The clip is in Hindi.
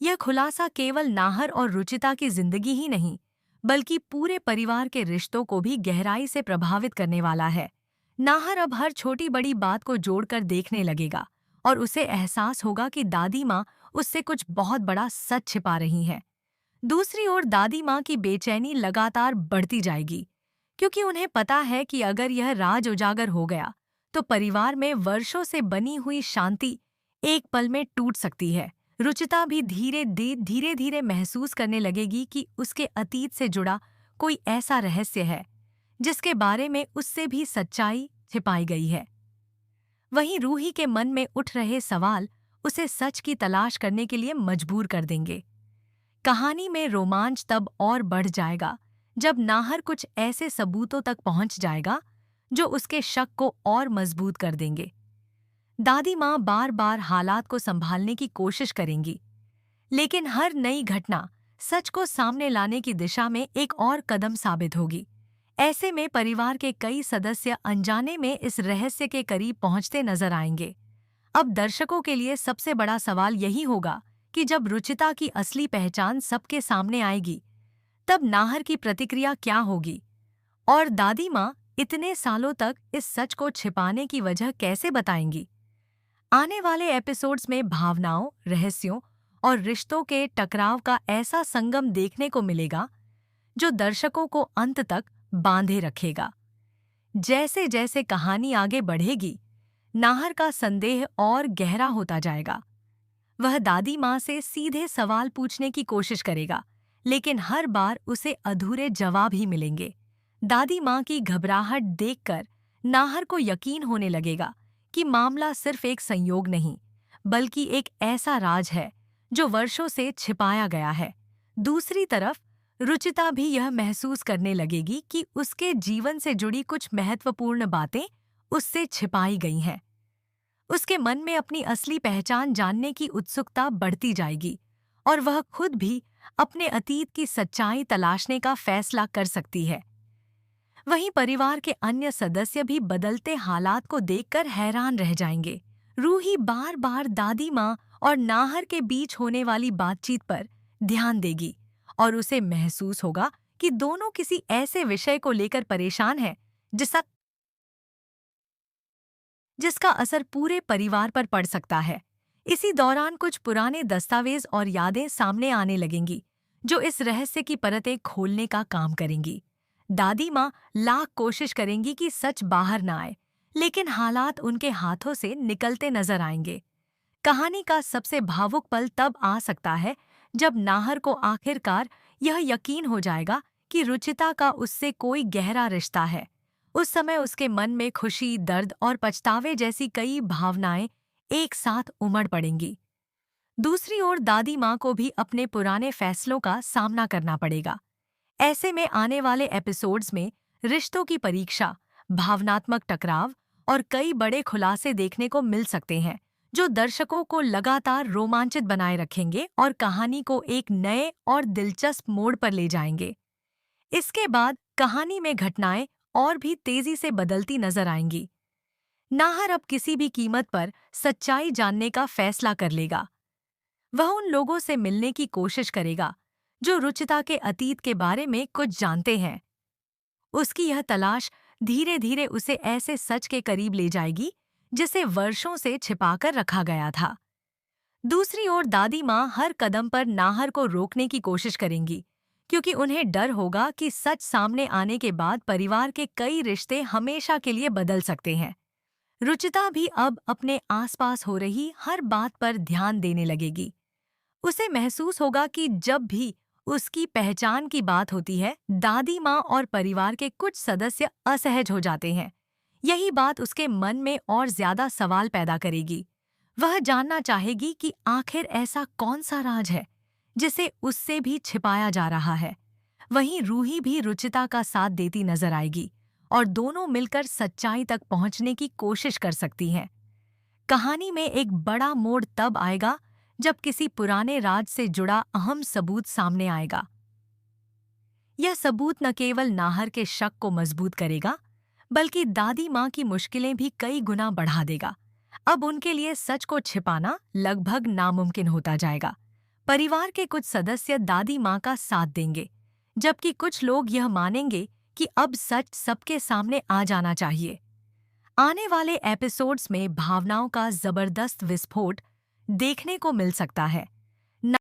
यह खुलासा केवल नाहर और रुचिता की जिंदगी ही नहीं, बल्कि पूरे परिवार के रिश्तों को भी गहराई से प्रभावित करने वाला है। नाहर अब हर छोटी बड़ी बात को जोड़कर देखने लगेगा और उसे एहसास होगा कि दादी माँ उससे कुछ बहुत बड़ा सच छिपा रही हैं। दूसरी ओर दादी माँ की बेचैनी लगातार बढ़ती जाएगी, क्योंकि उन्हें पता है कि अगर यह राज उजागर हो गया तो परिवार में वर्षों से बनी हुई शांति एक पल में टूट सकती है। रुचिता भी धीरे धीरे महसूस करने लगेगी कि उसके अतीत से जुड़ा कोई ऐसा रहस्य है जिसके बारे में उससे भी सच्चाई छिपाई गई है। वहीं रूही के मन में उठ रहे सवाल उसे सच की तलाश करने के लिए मजबूर कर देंगे। कहानी में रोमांच तब और बढ़ जाएगा जब नाहर कुछ ऐसे सबूतों तक पहुंच जाएगा जो उसके शक को और मजबूत कर देंगे। दादी माँ बार बार हालात को संभालने की कोशिश करेंगी, लेकिन हर नई घटना सच को सामने लाने की दिशा में एक और कदम साबित होगी। ऐसे में परिवार के कई सदस्य अनजाने में इस रहस्य के करीब पहुंचते नजर आएंगे। अब दर्शकों के लिए सबसे बड़ा सवाल यही होगा कि जब रुचिता की असली पहचान सबके सामने आएगी, तब नाहर की प्रतिक्रिया क्या होगी और दादी माँ इतने सालों तक इस सच को छिपाने की वजह कैसे बताएंगी। आने वाले एपिसोड्स में भावनाओं, रहस्यों और रिश्तों के टकराव का ऐसा संगम देखने को मिलेगा जो दर्शकों को अंत तक बांधे रखेगा। जैसे जैसे कहानी आगे बढ़ेगी, नाहर का संदेह और गहरा होता जाएगा। वह दादी माँ से सीधे सवाल पूछने की कोशिश करेगा, लेकिन हर बार उसे अधूरे जवाब ही मिलेंगे। दादी माँ की घबराहट देखकर नाहर को यकीन होने लगेगा कि मामला सिर्फ एक संयोग नहीं, बल्कि एक ऐसा राज है जो वर्षों से छिपाया गया है। दूसरी तरफ रुचिता भी यह महसूस करने लगेगी कि उसके जीवन से जुड़ी कुछ महत्वपूर्ण बातें उससे छिपाई गई हैं। उसके मन में अपनी असली पहचान जानने की उत्सुकता बढ़ती जाएगी और वह खुद भी अपने अतीत की सच्चाई तलाशने का फैसला कर सकती है। वहीं परिवार के अन्य सदस्य भी बदलते हालात को देखकर हैरान रह जाएंगे। रूही बार बार दादी माँ और नाहर के बीच होने वाली बातचीत पर ध्यान देगी और उसे महसूस होगा कि दोनों किसी ऐसे विषय को लेकर परेशान हैं जिसका जिसका असर पूरे परिवार पर पड़ सकता है। इसी दौरान कुछ पुराने दस्तावेज और यादें सामने आने लगेंगी जो इस रहस्य की परतें खोलने का काम करेंगी। दादी माँ लाख कोशिश करेंगी कि सच बाहर न आए, लेकिन हालात उनके हाथों से निकलते नजर आएंगे। कहानी का सबसे भावुक पल तब आ सकता है जब नाहर को आखिरकार यह यकीन हो जाएगा कि रुचिता का उससे कोई गहरा रिश्ता है। उस समय उसके मन में खुशी, दर्द और पछतावे जैसी कई भावनाएं एक साथ उमड़ पड़ेंगी। दूसरी ओर दादी माँ को भी अपने पुराने फैसलों का सामना करना पड़ेगा। ऐसे में आने वाले एपिसोड्स में रिश्तों की परीक्षा, भावनात्मक टकराव और कई बड़े खुलासे देखने को मिल सकते हैं जो दर्शकों को लगातार रोमांचित बनाए रखेंगे और कहानी को एक नए और दिलचस्प मोड़ पर ले जाएंगे। इसके बाद कहानी में घटनाएं और भी तेजी से बदलती नजर आएंगी। नाहर अब किसी भी कीमत पर सच्चाई जानने का फैसला कर लेगा। वह उन लोगों से मिलने की कोशिश करेगा जो रुचिता के अतीत के बारे में कुछ जानते हैं। उसकी यह तलाश धीरे धीरे उसे ऐसे सच के करीब ले जाएगी जिसे वर्षों से छिपाकर रखा गया था। दूसरी ओर दादी माँ हर कदम पर नाहर को रोकने की कोशिश करेंगी, क्योंकि उन्हें डर होगा कि सच सामने आने के बाद परिवार के कई रिश्ते हमेशा के लिए बदल सकते हैं। रुचिता भी अब अपने आसपास हो रही हर बात पर ध्यान देने लगेगी। उसे महसूस होगा कि जब भी उसकी पहचान की बात होती है, दादी माँ और परिवार के कुछ सदस्य असहज हो जाते हैं। यही बात उसके मन में और ज्यादा सवाल पैदा करेगी। वह जानना चाहेगी कि आखिर ऐसा कौन सा राज है जिसे उससे भी छिपाया जा रहा है। वहीं रूही भी रुचिता का साथ देती नजर आएगी और दोनों मिलकर सच्चाई तक पहुंचने की कोशिश कर सकती हैं। कहानी में एक बड़ा मोड़ तब आएगा जब किसी पुराने राज से जुड़ा अहम सबूत सामने आएगा। यह सबूत न केवल नाहर के शक को मजबूत करेगा, बल्कि दादी माँ की मुश्किलें भी कई गुना बढ़ा देगा। अब उनके लिए सच को छिपाना लगभग नामुमकिन होता जाएगा। परिवार के कुछ सदस्य दादी माँ का साथ देंगे, जबकि कुछ लोग यह मानेंगे कि अब सच सबके सामने आ जाना चाहिए। आने वाले एपिसोड्स में भावनाओं का जबरदस्त विस्फोट देखने को मिल सकता है।